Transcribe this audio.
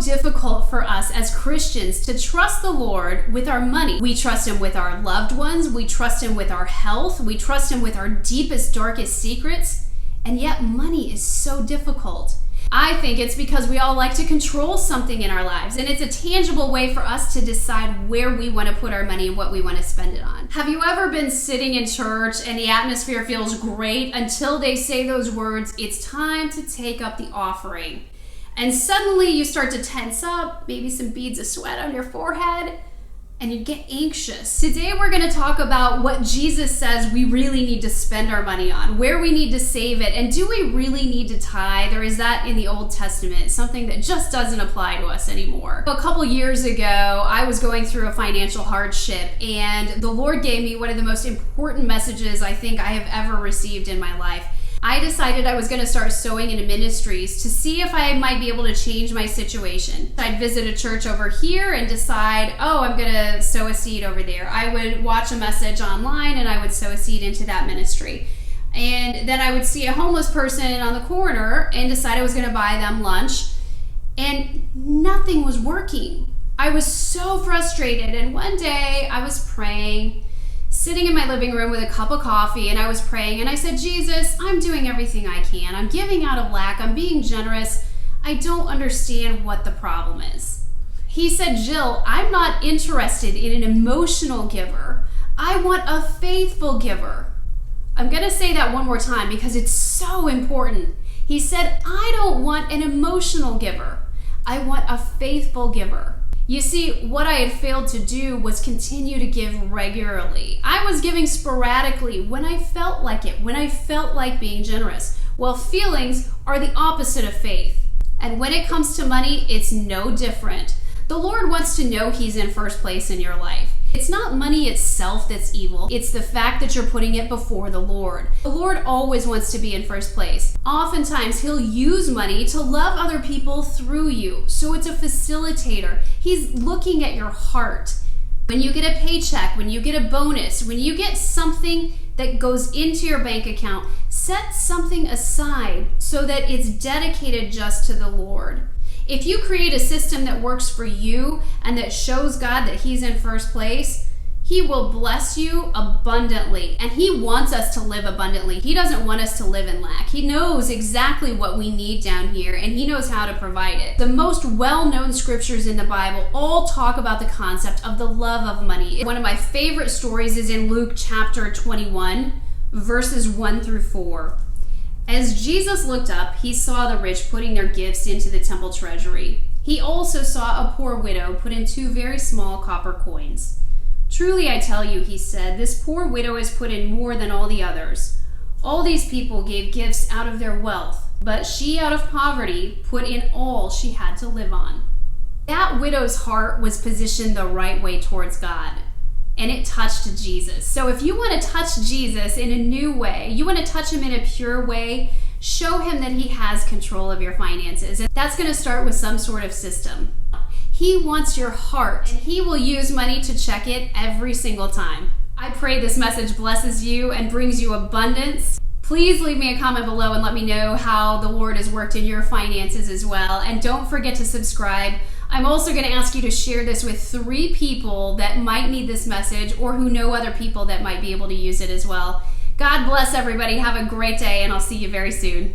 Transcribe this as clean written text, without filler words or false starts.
so difficult for us as Christians to trust the Lord with our money. We trust Him with our loved ones. We trust Him with our health. We trust Him with our deepest, darkest secrets. And yet money is so difficult. I think it's because we all like to control something in our lives, and it's a tangible way for us to decide where we want to put our money and what we want to spend it on. Have you ever been sitting in church and the atmosphere feels great until they say those words, "It's time to take up the offering"? And suddenly you start to tense up, maybe some beads of sweat on your forehead, and you get anxious. Today we're going to talk about what Jesus says we really need to spend our money on, where we need to save it, and do we really need to tithe, or is that in the Old Testament, something that just doesn't apply to us anymore? A couple years ago, I was going through a financial hardship, and the Lord gave me one of the most important messages I think I have ever received in my life. I decided I was going to start sowing into ministries to see if I might be able to change my situation. I'd visit a church over here and decide, oh, I'm going to sow a seed over there. I would watch a message online and I would sow a seed into that ministry. And then I would see a homeless person on the corner and decide I was going to buy them lunch. And nothing was working. I was so frustrated. And one day I was praying, sitting in my living room with a cup of coffee, and I was praying, and I said, Jesus, I'm doing everything I can. I'm giving out of lack. I'm being generous. I don't understand what the problem is. He said, Jill, I'm not interested in an emotional giver. I want a faithful giver. I'm going to say that one more time because it's so important. He said, I don't want an emotional giver. I want a faithful giver. You see, what I had failed to do was continue to give regularly. I was giving sporadically when I felt like it, when I felt like being generous. Well, feelings are the opposite of faith. And when it comes to money, it's no different. The Lord wants to know He's in first place in your life. It's not money itself that's evil. It's the fact that you're putting it before the Lord. The Lord always wants to be in first place. Oftentimes, He'll use money to love other people through you. So it's a facilitator. He's looking at your heart. When you get a paycheck, when you get a bonus, when you get something that goes into your bank account, set something aside so that it's dedicated just to the Lord. If you create a system that works for you and that shows God that He's in first place, He will bless you abundantly. And He wants us to live abundantly. He doesn't want us to live in lack. He knows exactly what we need down here, and He knows how to provide it. The most well-known scriptures in the Bible all talk about the concept of the love of money. One of my favorite stories is in Luke chapter 21, verses 1 through 4. As Jesus looked up, He saw the rich putting their gifts into the temple treasury. He also saw a poor widow put in 2 very small copper coins. Truly I tell you, He said, this poor widow has put in more than all the others. All these people gave gifts out of their wealth, but she out of poverty put in all she had to live on. That widow's heart was positioned the right way towards God, and it touched Jesus. So if you want to touch Jesus in a new way, you want to touch Him in a pure way, show Him that He has control of your finances. And that's going to start with some sort of system. He wants your heart, and He will use money to check it every single time. I pray this message blesses you and brings you abundance. Please leave me a comment below and let me know how the Lord has worked in your finances as well. And don't forget to subscribe. I'm also going to ask you to share this with 3 people that might need this message or who know other people that might be able to use it as well. God bless everybody. Have a great day, and I'll see you very soon.